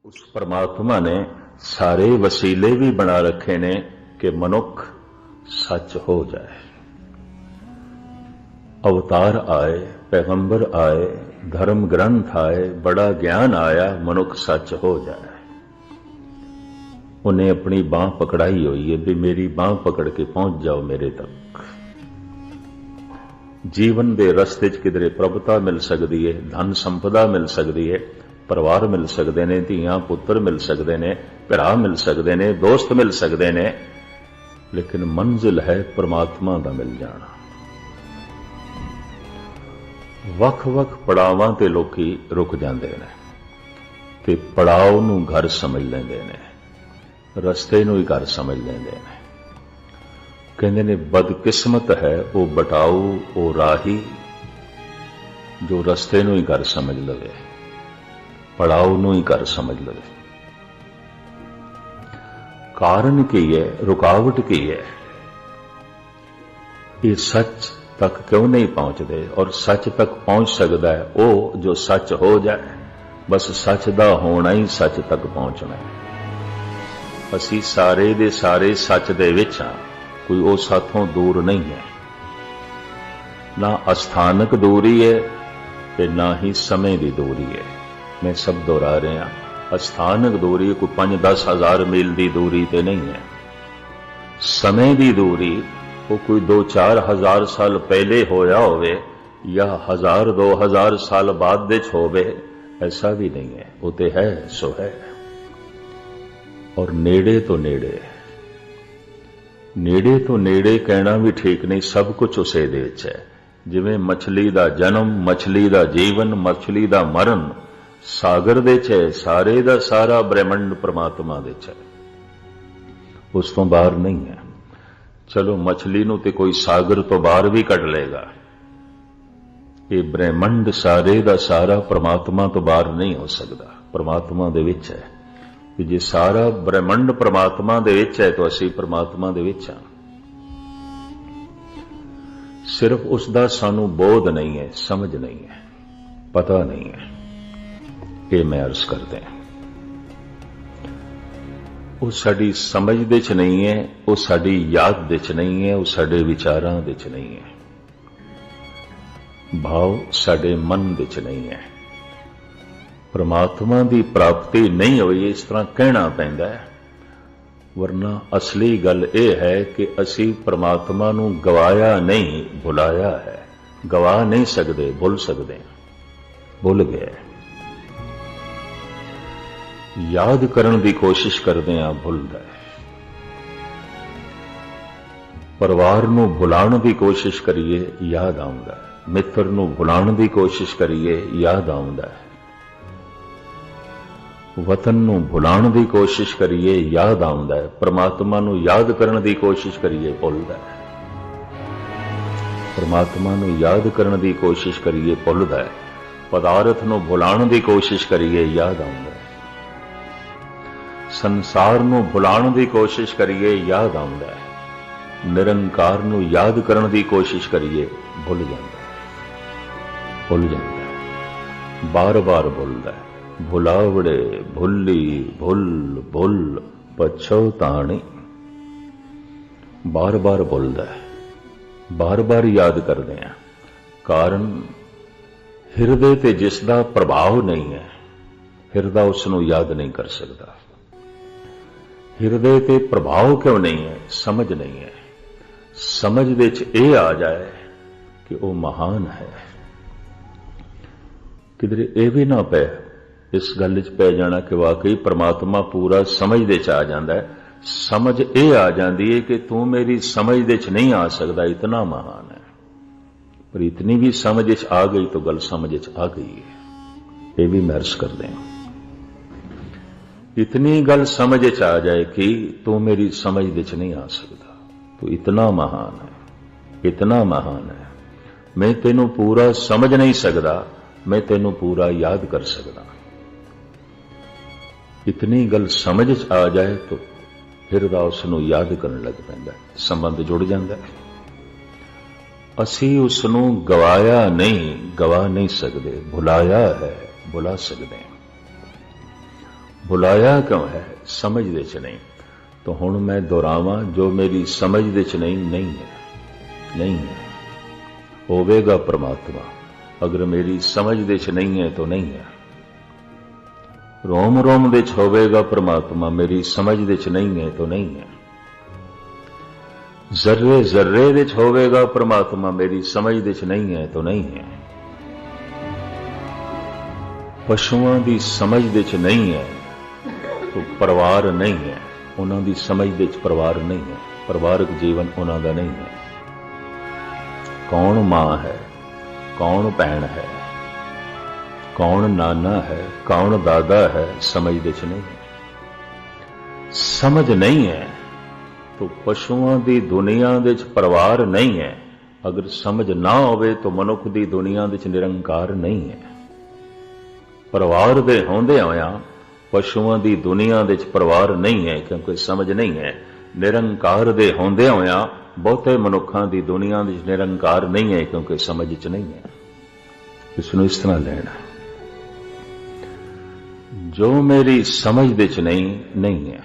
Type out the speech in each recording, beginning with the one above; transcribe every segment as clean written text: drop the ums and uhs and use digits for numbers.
उस परमात्मा ने सारे वसीले भी बना रखे ने कि मनुख सच हो जाए। अवतार आए, पैगंबर आए, धर्म ग्रंथ आए, बड़ा ज्ञान आया, मनुख सच हो जाए। उन्हें अपनी बांह पकड़ाई हुई है भी मेरी बांह पकड़ के पहुंच जाओ मेरे तक। जीवन दे रस्ते च किधरे प्रभुता मिल सकती है, धन संपदा मिल सकती है, परिवार मिल सकते हैं, धीआं पुत्र मिल सकते हैं, भरा मिल सकते हैं, दोस्त मिल सकते हैं, लेकिन मंजिल है परमात्मा का मिल जाना। वख-वख पड़ावां ते लोकी रुक जाते हैं ते पड़ाव नूं घर समझ लेंदे ने, रस्ते नूं ही घर समझ लेंदे ने। कहंदे ने बदकिस्मत है वो बटाऊ वो राही जो रस्ते नूं ही घर समझ लवे, पड़ाव नूं ही घर समझ लवे। कारण की है, रुकावट की है, ये सच तक क्यों नहीं पहुंचते? और सच तक पहुंच सकता है वो जो सच हो जाए। बस सच दा होना ही सच तक पहुंचना है। असी सारे दे सारे सच दे विच हां, कोई वो साथों दूर नहीं है। ना अस्थानक दूरी है ते ना ही समय की दूरी है। मैं सब दोहरा रहा, अस्थानक दूरी कोई 5-10 हज़ार मील की दूरी ते नहीं है। समय की दूरी वो कोई 2-4 हज़ार साल पहले होया होवे या 1000-2000 साल बाद विच होवे, ऐसा भी नहीं है। वो ते है सो है। और नेड़े तो नेड़े, नेड़े तो नेड़े कहना भी ठीक नहीं, सब कुछ उसे दे विच है। जिवें मछली दा जन्म, मछली दा जीवन, मछली दा मरण सागर दे च है, सारे दा सारा ब्रह्मंड परमात्मा दे च है, उस तो बाहर नहीं है। चलो मछली नूं ते कोई सागर तो बाहर भी कढ़ लेगा, ये ब्रह्मंड सारे दा सारा परमात्मा तो बाहर नहीं हो सकता, परमात्मा दे विच है। कि जे सारा ब्रह्मंड परमात्मा दे विच है तो असी परमात्मा दे विच हां। सिर्फ उसका सानू बोध नहीं है, समझ नहीं है, पता नहीं है। ये मैं अर्ज करते हैं, वो साडी समझ दे च नहीं है, वो साडी याद दे च नहीं है, वो साडे विचारां दे च नहीं है, भाव साडे मन दे च नहीं है। परमात्मा की प्राप्ति नहीं हुई इस तरह कहना पैंदा है, वरना असली गल यह है कि असी परमात्मा नूं गवाया नहीं, भुलाया है। गवा नहीं सकते, भुल सकते, भुल गए। याद करने की कोशिश करते हैं, भुलदा है। परिवार नूं भुलाण की कोशिश करिए, याद आउंदा है। मित्र नूं भुलाण की कोशिश करिए, याद आउंदा है। वतन नूं भुलाण की कोशिश करिए, याद आउंदा है। परमात्मा नूं याद करने की कोशिश करिए, भुलदा है। परमात्मा नूं याद करने की कोशिश करिए, भुलदा है। पदार्थ नूं भुलाण की कोशिश करिए, याद आउंदा है। संसार नूं भुलाण की कोशिश करिए, याद आउंदा है। निरंकार नूं याद करने की कोशिश करिए, भुल जांदा है, भुल जांदा है, बार बार भुलदा है। भुलावड़े भुल्ली भुल भुल पछताणी, बार बार भुलदा है, बार बार याद करते हैं। कारण हिरदे ते जिसका प्रभाव नहीं है, हिरदा उसनूं याद नहीं कर सकता। हिरदे ते प्रभाव क्यों नहीं है? समझ नहीं है। समझ दे च यह आ जाए कि वह महान है। किधरे यह भी ना पै, इस गल च पै जाना कि वाकई परमात्मा पूरा समझ दे च आ जाता है। समझ यह आ जाती है कि तू मेरी समझ दे च नहीं आ सकता, इतना महान है। पर इतनी भी समझ च आ गई तो गल समझ च आ गई है। यह भी मैं अर्ज कर दें, इतनी गल समझ च आ जाए कि तू मेरी समझ दे च नहीं आ सकता, तो इतना महान है, इतना महान है। मैं तेनू पूरा समझ नहीं सकता, मैं तेनू पूरा याद कर सकता। इतनी गल समझ च आ जाए तो हिरदा उसनूं याद करने लग पैंदा, संबंध जुड़ जाता है। असी उसनूं गवाया नहीं, गवा नहीं सकते, भुलाया है, भुला सकते हैं। भुलाया क्यों है? समझ दे च नहीं। तो हुण मैं दोहरावां, जो मेरी समझ दे च नहीं है, नहीं है। होवेगा परमात्मा, अगर मेरी समझ दे च नहीं है तो नहीं है। रोम रोम दे च होवेगा परमात्मा, मेरी समझ दे च नहीं है तो नहीं है। जर्रे जर्रे दे च होवेगा परमात्मा, मेरी समझ दे च नहीं है तो नहीं है। पशुओं की समझ दे च नहीं है तो परिवार नहीं है, उन्हों की समझ दे च परिवार नहीं है, परिवारक जीवन उन्हों का नहीं है। कौन मां है, कौन भैन है, कौन नाना है, कौन दादा है, समझ दे च नहीं है। समझ नहीं है तो पशुओं की दुनिया दे च परिवार नहीं है। अगर समझ ना होवे तो मनुख की दुनिया दे च निरंकार नहीं है। परिवार दे होंदे होया पशुओं की दुनिया दे च परिवार नहीं है, क्योंकि समझ नहीं है। निरंकार दे होंदे होया बहुते मनुखों की दुनिया दे च निरंकार नहीं है, क्योंकि समझ च नहीं है। इसनूं इस तरह लेना, जो मेरी समझ दे च नहीं है,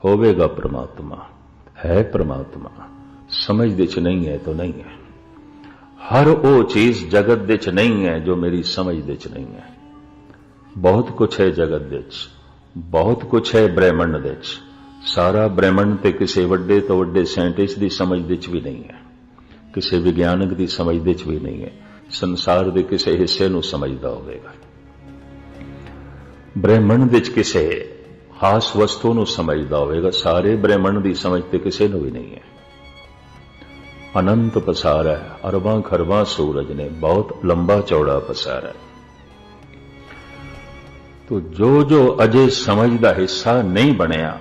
होवेगा परमात्मा, है परमात्मा, समझ दे च नहीं है तो नहीं है। हर वो चीज जगत दे च नहीं है जो मेरी समझ दे च नहीं है। बहुत कुछ है जगत दे च, बहुत कुछ है ब्रह्मंड दे च, सारा ब्रह्मंड ते किसी वड्डे तो वड्डे साइंटिस्ट की समझ दे च भी नहीं है, किसी विज्ञानक की समझ दे च भी नहीं है। संसार के किसी हिस्से नूं समझदा होवेगा, ब्रह्मंड दे च किसी खास वस्तु नूं समझदा होवेगा, सारे ब्रह्मंड की समझ ते किसी नूं भी नहीं है। अनंत पसारा है, अरबां खरबां सूरज ने, बहुत लंबा चौड़ा पसारा है। तो जो जो अजे समझ का हिस्सा नहीं बनया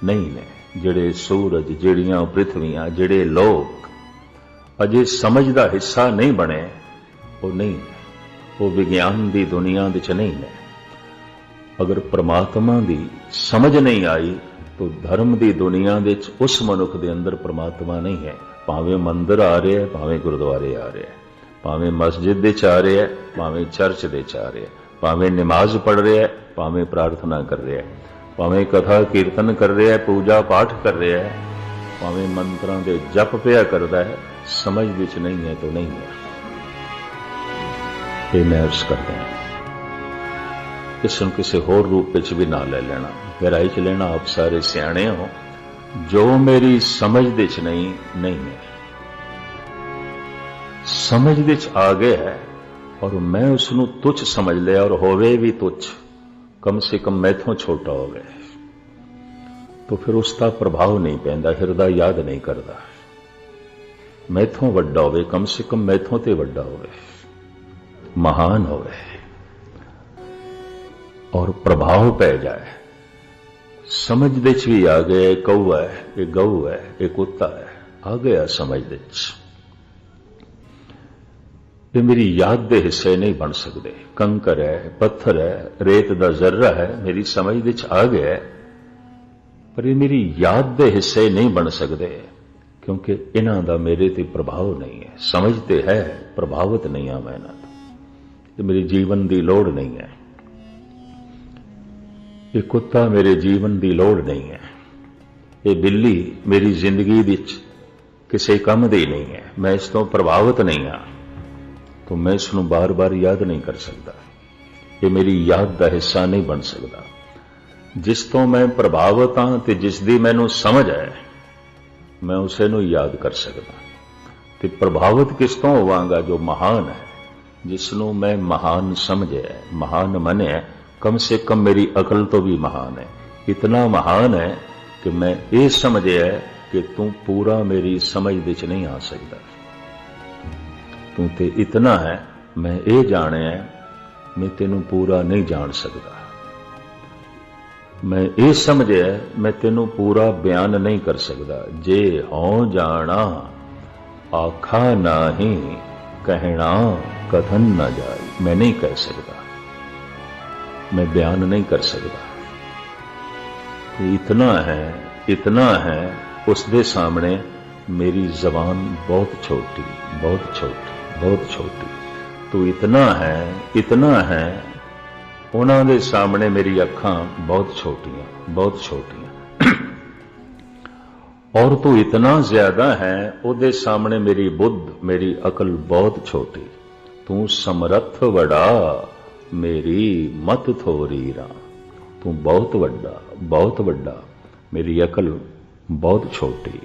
नहीं ने, जिहड़े सूरज, जिहड़ियां पृथ्वियां, जिहड़े लोक अजे समझ का हिस्सा नहीं बने, वो नहीं है, वो विज्ञान की दुनिया दे च नहीं है। अगर परमात्मा की समझ नहीं आई तो धर्म की दुनिया दे च उस मनुख के अंदर परमात्मा नहीं है। भावें मंदिर आ रहे हैं, भावें गुरुद्वारे आ रहे हैं, भावें मस्जिद दे च आ रहे हैं, भावें चर्च दे च आ रहे हैं, भावें नमाज पढ़ रहे हैं, भावें प्रार्थना कर रहे हैं, भावें कथा कीर्तन कर रहे हैं, पूजा पाठ कर रहे हैं, भावें मंत्रां दे जप पिया करता है, समझ विच नहीं है तो नहीं है। ये मैं अर्ज करता हूं, इसनूं किसी होर रूप विच भी ना ले लेना, गहराई च लेना। आप सारे सियाणे हो। जो मेरी समझ दे च नहीं है, समझ दे च आ गया है और मैं उसनूं तुच्छ समझ लिया, और होवे भी तुच्छ, कम से कम मैथों छोटा हो गया, तो फिर उसका प्रभाव नहीं पैंदा, हिरदा याद नहीं करता। मैथों वड्डा होवे, कम से कम मैथों ते वड्डा होवे, महान होवे और प्रभाव पै जाए। समझ दे च भी आ गया, कौआ है, ये गऊ है, ये कुत्ता है, आ गया समझ दे च। ये मेरी याद दे हिस्से नहीं बन सकते। कंकर है, पत्थर है, रेत दा जर्रा है, मेरी समझ दे च आ गया, पर ये मेरी याद दे हिस्से नहीं बन सकते, क्योंकि इन्हां दा मेरे ते प्रभाव नहीं है। समझते है, प्रभावित नहीं आ मैं इन्हां तो। ये मेरी जीवन की लोड़ नहीं है। ये कुत्ता मेरे जीवन की लोड़ नहीं है। ये बिल्ली मेरी जिंदगी विच किसी काम दी नहीं है। मैं इस तो प्रभावित नहीं हाँ, तो मैं इसनूं बार बार याद नहीं कर सकता। ये मेरी याद का हिस्सा नहीं बन सकता। जिस तो मैं प्रभावित हाँ ते जिस दी मैनूं समझ है, मैं उसे नूं याद कर सकता। ते प्रभावित किस तो होवांगा? जो महान है, जिसनों मैं महान समझे, महान मने, कम से कम मेरी अकल तो भी महान है। इतना महान है कि मैं ये समझे है कि तू पूरा मेरी समझ दे च नहीं आ सकता। तू ते इतना है, मैं ये जाने है, मैं तेनू पूरा नहीं जान सकता। मैं ये समझे है, मैं तेनू पूरा बयान नहीं कर सकता। जे हों जाना आखा नाही, कहना कथन न जाए। मैं नहीं कह सकता, मैं बयान नहीं कर सकता। इतना है, उसके सामने मेरी जबान बहुत छोटी, बहुत छोटी, बहुत छोटी। तो इतना है ਉਹਨਾਂ ਦੇ ਸਾਹਮਣੇ ਮੇਰੀ ਅੱਖਾਂ ਬਹੁਤ ਛੋਟੀਆਂ और तू इतना ज्यादा है ਉਹਦੇ सामने मेरी बुद्ध मेरी अकल बहुत छोटी तू समर्थ बड़ा मेरी मत थोरी रा तू बहुत वड्डा मेरी अकल बहुत छोटी